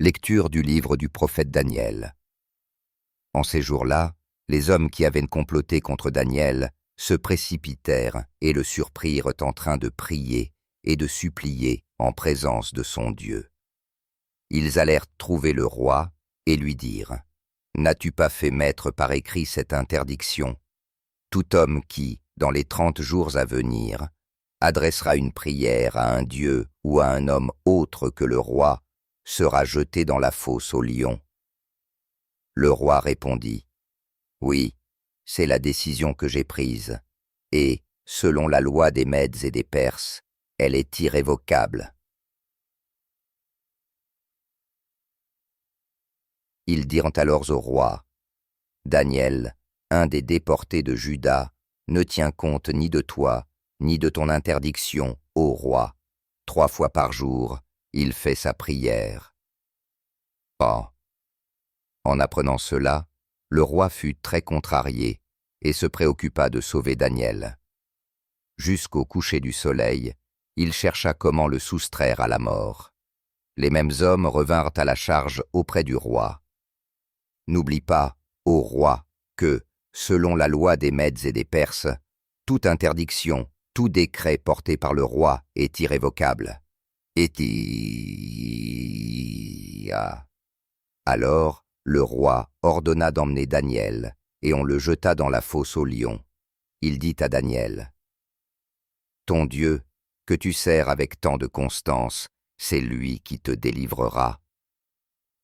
Lecture du livre du prophète Daniel. En ces jours-là, les hommes qui avaient comploté contre Daniel se précipitèrent et le surprirent en train de prier et de supplier en présence de son Dieu. Ils allèrent trouver le roi et lui dirent : « N'as-tu pas fait mettre par écrit cette interdiction ? Tout homme qui, dans les 30 jours à venir, adressera une prière à un dieu ou à un homme autre que le roi, sera jeté dans la fosse aux lions. » Le roi répondit : « Oui, c'est la décision que j'ai prise, et, selon la loi des Mèdes et des Perses, elle est irrévocable. » Ils dirent alors au roi : « Daniel, un des déportés de Juda, ne tient compte ni de toi, ni de ton interdiction, ô roi. 3 fois par jour, il fait sa prière. » Oh. En apprenant cela, le roi fut très contrarié et se préoccupa de sauver Daniel. Jusqu'au coucher du soleil, il chercha comment le soustraire à la mort. Les mêmes hommes revinrent à la charge auprès du roi. « N'oublie pas, ô roi, que, selon la loi des Mèdes et des Perses, toute interdiction, tout décret porté par le roi est irrévocable. » Alors, le roi ordonna d'emmener Daniel, et on le jeta dans la fosse aux lions. Il dit à Daniel : « Ton Dieu, que tu sers avec tant de constance, c'est lui qui te délivrera. »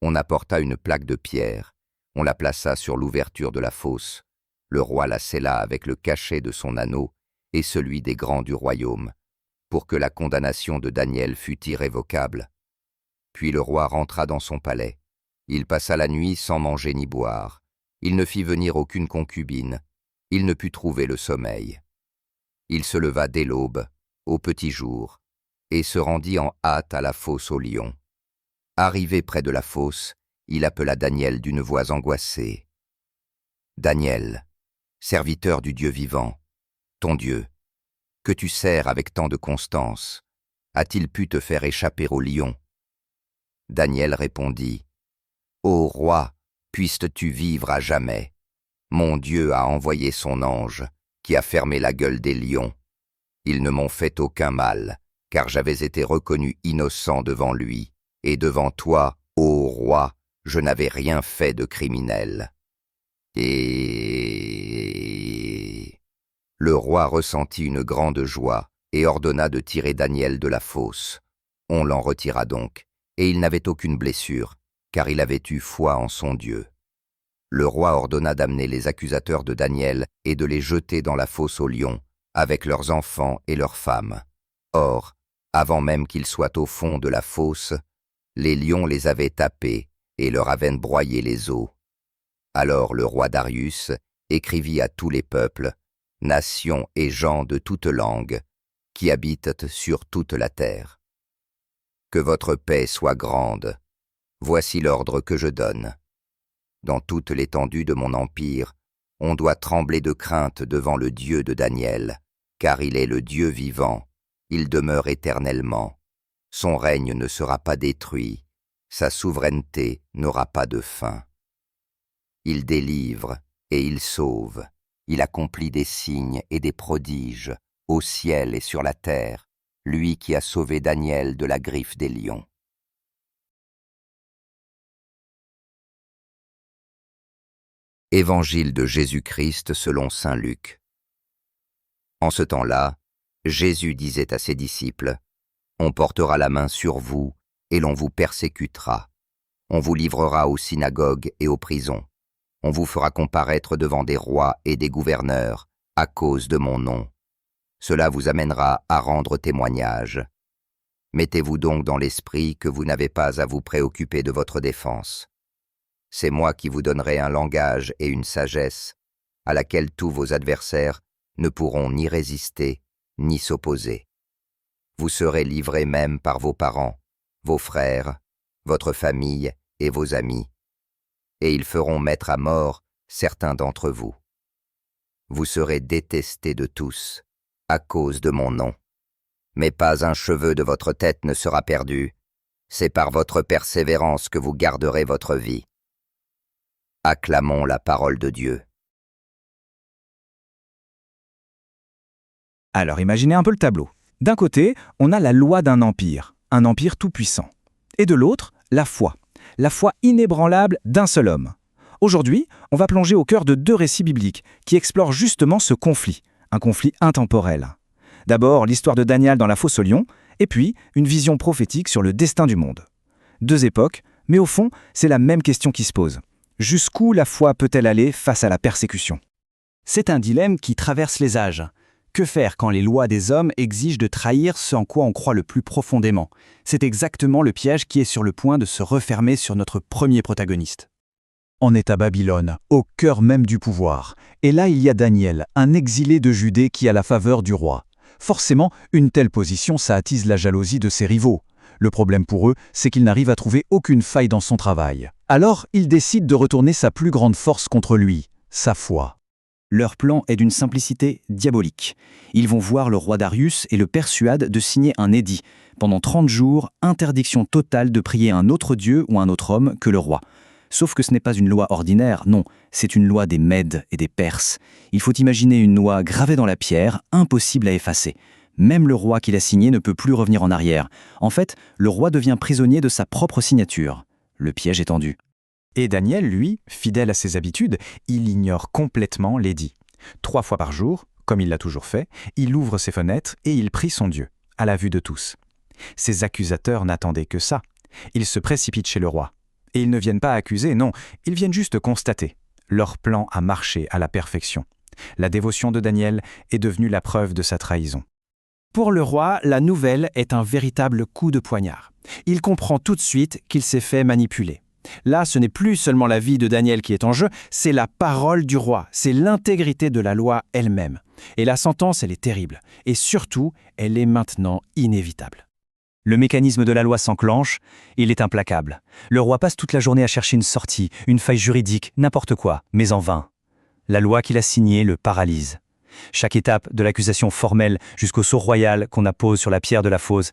On apporta une plaque de pierre, on la plaça sur l'ouverture de la fosse. Le roi la scella avec le cachet de son anneau et celui des grands du royaume, pour que la condamnation de Daniel fût irrévocable. Puis le roi rentra dans son palais. Il passa la nuit sans manger ni boire. Il ne fit venir aucune concubine. Il ne put trouver le sommeil. Il se leva dès l'aube, au petit jour, et se rendit en hâte à la fosse aux lions. Arrivé près de la fosse, il appela Daniel d'une voix angoissée. « Daniel, serviteur du Dieu vivant, ton Dieu, que tu sers avec tant de constance, a-t-il pu te faire échapper aux lions ?» Daniel répondit : « Ô roi, puisses-tu vivre à jamais. Mon Dieu a envoyé son ange, qui a fermé la gueule des lions. Ils ne m'ont fait aucun mal, car j'avais été reconnu innocent devant lui, et devant toi, ô roi, je n'avais rien fait de criminel. » Et le roi ressentit une grande joie et ordonna de tirer Daniel de la fosse. On l'en retira donc, et il n'avait aucune blessure, car il avait eu foi en son Dieu. Le roi ordonna d'amener les accusateurs de Daniel et de les jeter dans la fosse aux lions, avec leurs enfants et leurs femmes. Or, avant même qu'ils soient au fond de la fosse, les lions les avaient tapés et leur avaient broyé les os. Alors le roi Darius écrivit à tous les peuples, nations et gens de toute langue, qui habitent sur toute la terre. Que votre paix soit grande. Voici l'ordre que je donne. Dans toute l'étendue de mon empire, on doit trembler de crainte devant le Dieu de Daniel, car il est le Dieu vivant, il demeure éternellement. Son règne ne sera pas détruit, sa souveraineté n'aura pas de fin. Il délivre et il sauve, il accomplit des signes et des prodiges, au ciel et sur la terre, lui qui a sauvé Daniel de la griffe des lions. Évangile de Jésus-Christ selon saint Luc. En ce temps-là, Jésus disait à ses disciples : « On portera la main sur vous, et l'on vous persécutera. On vous livrera aux synagogues et aux prisons. On vous fera comparaître devant des rois et des gouverneurs, à cause de mon nom. Cela vous amènera à rendre témoignage. Mettez-vous donc dans l'esprit que vous n'avez pas à vous préoccuper de votre défense. C'est moi qui vous donnerai un langage et une sagesse, à laquelle tous vos adversaires ne pourront ni résister, ni s'opposer. Vous serez livrés même par vos parents, vos frères, votre famille et vos amis, et ils feront mettre à mort certains d'entre vous. Vous serez détestés de tous, à cause de mon nom. Mais pas un cheveu de votre tête ne sera perdu. C'est par votre persévérance que vous garderez votre vie. Acclamons la parole de Dieu. Alors imaginez un peu le tableau. D'un côté, on a la loi d'un empire, un empire tout-puissant. Et de l'autre, la foi inébranlable d'un seul homme. Aujourd'hui, on va plonger au cœur de deux récits bibliques qui explorent justement ce conflit, un conflit intemporel. D'abord, l'histoire de Daniel dans la fosse aux lions, et puis une vision prophétique sur le destin du monde. Deux époques, mais au fond, c'est la même question qui se pose. Jusqu'où la foi peut-elle aller face à la persécution ? C'est un dilemme qui traverse les âges. Que faire quand les lois des hommes exigent de trahir ce en quoi on croit le plus profondément ? C'est exactement le piège qui est sur le point de se refermer sur notre premier protagoniste. On est à Babylone, au cœur même du pouvoir. Et là, il y a Daniel, un exilé de Judée qui a la faveur du roi. Forcément, une telle position, ça attise la jalousie de ses rivaux. Le problème pour eux, c'est qu'ils n'arrivent à trouver aucune faille dans son travail. Alors, ils décident de retourner sa plus grande force contre lui, sa foi. Leur plan est d'une simplicité diabolique. Ils vont voir le roi Darius et le persuadent de signer un édit. Pendant 30 jours, interdiction totale de prier un autre dieu ou un autre homme que le roi. Sauf que ce n'est pas une loi ordinaire, non, c'est une loi des Mèdes et des Perses. Il faut imaginer une loi gravée dans la pierre, impossible à effacer. Même le roi qui l'a signée ne peut plus revenir en arrière. En fait, le roi devient prisonnier de sa propre signature. Le piège est tendu. Et Daniel, lui, fidèle à ses habitudes, il ignore complètement l'édit. 3 fois par jour, comme il l'a toujours fait, il ouvre ses fenêtres et il prie son Dieu, à la vue de tous. Ses accusateurs n'attendaient que ça. Ils se précipitent chez le roi. Et ils ne viennent pas accuser, non, ils viennent juste constater. Leur plan a marché à la perfection. La dévotion de Daniel est devenue la preuve de sa trahison. Pour le roi, la nouvelle est un véritable coup de poignard. Il comprend tout de suite qu'il s'est fait manipuler. Là, ce n'est plus seulement la vie de Daniel qui est en jeu, c'est la parole du roi, c'est l'intégrité de la loi elle-même. Et la sentence, elle est terrible. Et surtout, elle est maintenant inévitable. Le mécanisme de la loi s'enclenche, il est implacable. Le roi passe toute la journée à chercher une sortie, une faille juridique, n'importe quoi, mais en vain. La loi qu'il a signée le paralyse. Chaque étape, de l'accusation formelle jusqu'au sceau royal qu'on appose sur la pierre de la fosse,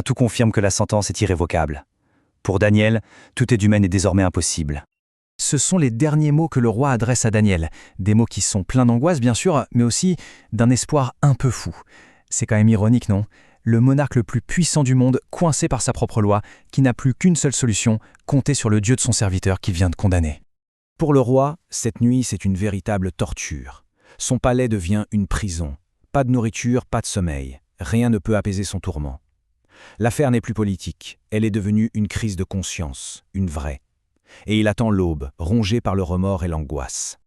tout confirme que la sentence est irrévocable. Pour Daniel, tout édumène est désormais impossible. Ce sont les derniers mots que le roi adresse à Daniel. Des mots qui sont pleins d'angoisse, bien sûr, mais aussi d'un espoir un peu fou. C'est quand même ironique, non ? Le monarque le plus puissant du monde, coincé par sa propre loi, qui n'a plus qu'une seule solution, compter sur le Dieu de son serviteur qu'il vient de condamner. Pour le roi, cette nuit, c'est une véritable torture. Son palais devient une prison. Pas de nourriture, pas de sommeil. Rien ne peut apaiser son tourment. L'affaire n'est plus politique, elle est devenue une crise de conscience, une vraie. Et il attend l'aube, rongé par le remords et l'angoisse.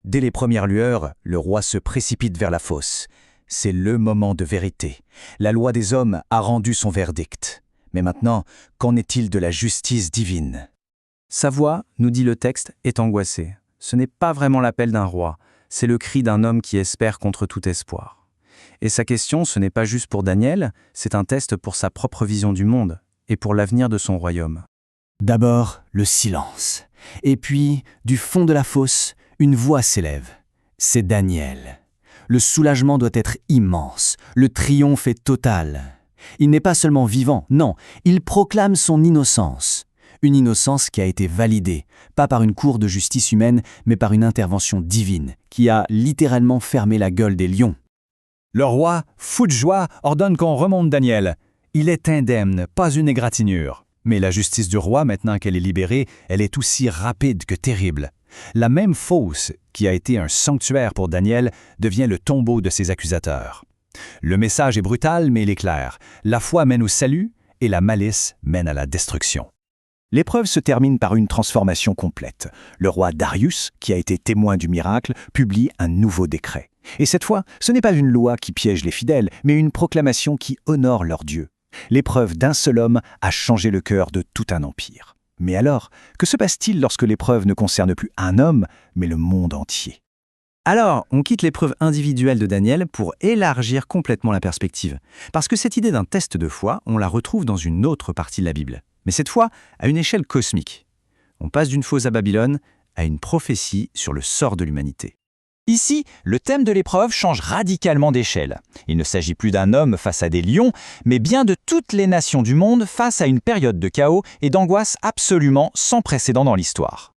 Dès les premières lueurs, le roi se précipite vers la fosse. C'est le moment de vérité. La loi des hommes a rendu son verdict. Mais maintenant, qu'en est-il de la justice divine ? Sa voix, nous dit le texte, est angoissée. Ce n'est pas vraiment l'appel d'un roi, c'est le cri d'un homme qui espère contre tout espoir. Et sa question, ce n'est pas juste pour Daniel, c'est un test pour sa propre vision du monde et pour l'avenir de son royaume. D'abord, le silence. Et puis, du fond de la fosse, une voix s'élève. C'est Daniel. Le soulagement doit être immense, le triomphe est total. Il n'est pas seulement vivant, non, il proclame son innocence. Une innocence qui a été validée, pas par une cour de justice humaine, mais par une intervention divine, qui a littéralement fermé la gueule des lions. Le roi, fou de joie, ordonne qu'on remonte Daniel. Il est indemne, pas une égratignure. Mais la justice du roi, maintenant qu'elle est libérée, elle est aussi rapide que terrible. La même fosse, qui a été un sanctuaire pour Daniel, devient le tombeau de ses accusateurs. Le message est brutal, mais il est clair. La foi mène au salut et la malice mène à la destruction. L'épreuve se termine par une transformation complète. Le roi Darius, qui a été témoin du miracle, publie un nouveau décret. Et cette fois, ce n'est pas une loi qui piège les fidèles, mais une proclamation qui honore leur Dieu. L'épreuve d'un seul homme a changé le cœur de tout un empire. Mais alors, que se passe-t-il lorsque l'épreuve ne concerne plus un homme, mais le monde entier ? Alors, on quitte l'épreuve individuelle de Daniel pour élargir complètement la perspective. Parce que cette idée d'un test de foi, on la retrouve dans une autre partie de la Bible. Mais cette fois, à une échelle cosmique. On passe d'une fosse à Babylone à une prophétie sur le sort de l'humanité. Ici, le thème de l'épreuve change radicalement d'échelle. Il ne s'agit plus d'un homme face à des lions, mais bien de toutes les nations du monde face à une période de chaos et d'angoisse absolument sans précédent dans l'histoire.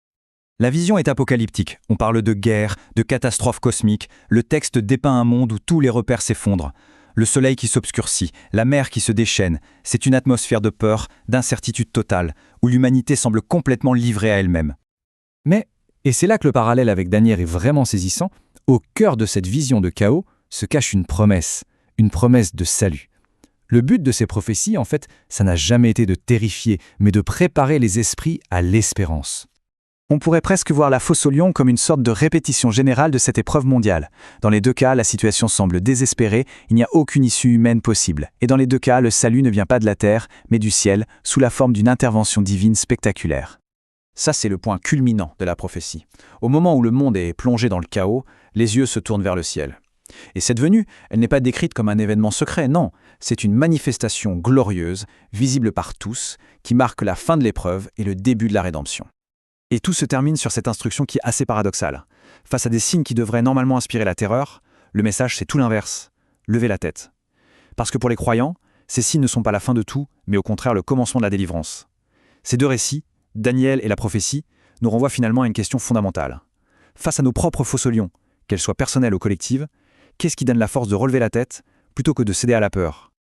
La vision est apocalyptique. On parle de guerre, de catastrophe cosmique. Le texte dépeint un monde où tous les repères s'effondrent. Le soleil qui s'obscurcit, la mer qui se déchaîne. C'est une atmosphère de peur, d'incertitude totale, où l'humanité semble complètement livrée à elle-même. Mais, et c'est là que le parallèle avec Daniel est vraiment saisissant, au cœur de cette vision de chaos se cache une promesse de salut. Le but de ces prophéties, en fait, ça n'a jamais été de terrifier, mais de préparer les esprits à l'espérance. On pourrait presque voir la fosse aux lions comme une sorte de répétition générale de cette épreuve mondiale. Dans les deux cas, la situation semble désespérée, il n'y a aucune issue humaine possible. Et dans les deux cas, le salut ne vient pas de la terre, mais du ciel, sous la forme d'une intervention divine spectaculaire. Ça, c'est le point culminant de la prophétie. Au moment où le monde est plongé dans le chaos, les yeux se tournent vers le ciel. Et cette venue, elle n'est pas décrite comme un événement secret, non. C'est une manifestation glorieuse, visible par tous, qui marque la fin de l'épreuve et le début de la rédemption. Et tout se termine sur cette instruction qui est assez paradoxale. Face à des signes qui devraient normalement inspirer la terreur, le message c'est tout l'inverse. Levez la tête. Parce que pour les croyants, ces signes ne sont pas la fin de tout, mais au contraire le commencement de la délivrance. Ces deux récits, Daniel et la prophétie, nous renvoient finalement à une question fondamentale. Face à nos propres fosses aux lions, qu'elles soient personnelles ou collectives, qu'est-ce qui donne la force de relever la tête plutôt que de céder à la peur ?